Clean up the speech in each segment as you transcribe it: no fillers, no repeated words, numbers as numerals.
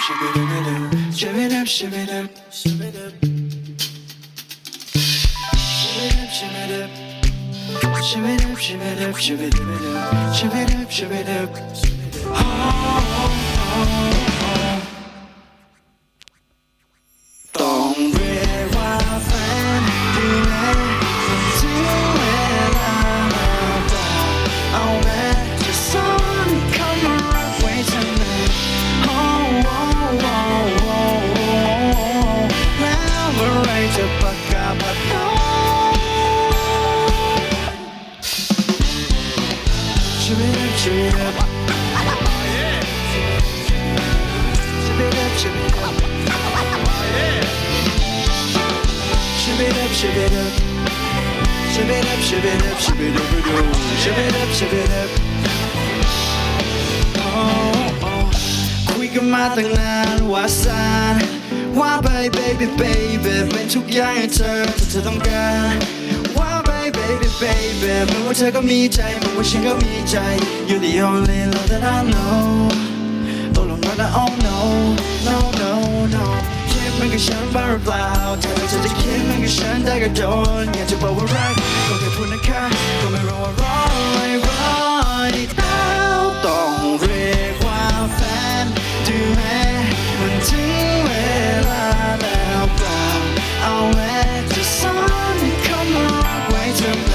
ต้องเรียกว่าแฟนดีไหมถึงเวลาแล้วแต่เอาแม้จะซ่อนคำรักไว้ทำไมแล้วเมื่อไรจะประกาศบัดน้องช่วยรับช่วยรับShove it up, shove it up, shove it up, shove it up, shove it up, shove it up, shove it up. Oh, oh. คุยกันมาตั้งนานว่าสานว่าไป baby baby เป็นทุกอย่างให้เธอถ้าเธอต้องการว่าไป baby baby ไม่ว่าเธอก็มีใจไม่ว่าฉันก็มีใจ You're the only love that I know. Oh no, no, oh no, no, no, no.มันกับฉันบ้าหรือเปล่าเธอจะคิดมันกับฉันได้ก็โดนอยากจะบอกว่ารักก็แค่พูดนะคะก็ไม่รู้ว่าร้อยแล้วต้องเรียกว่าแฟนดูไหมมันถึงเวลาแล้วเปล่าเอาแม้จะซ่อนคำรักไว้ทำไม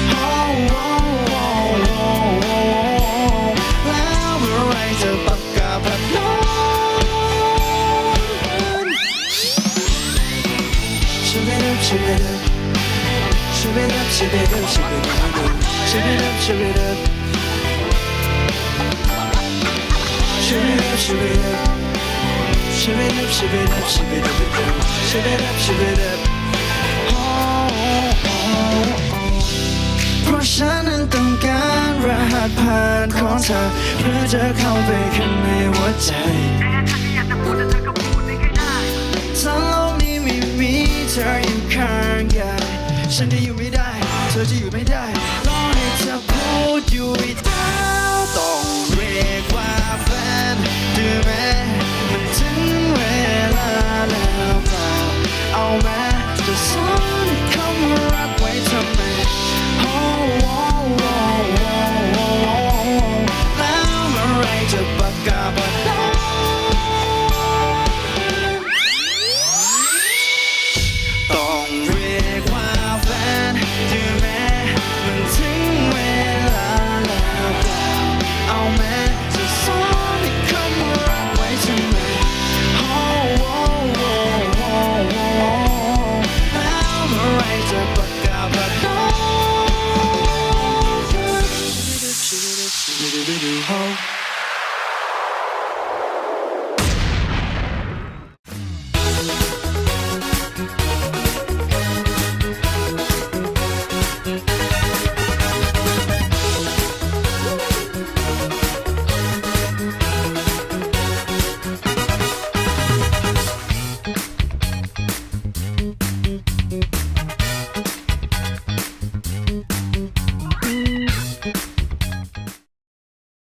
แล้วเมื่อไรจะประกาศแบบน้องShove it up, shove it up, shove it up, shove it up, shove it up, shove it up, shove it up, shove it up, shove it up, shove it up, shove it up, shove it up, shove it up, shove it up. Oh, oh, oh. เพราะฉันนั้นต้องการรหัสผ่านของเธอเพื่อจะเข้าไปข้างใน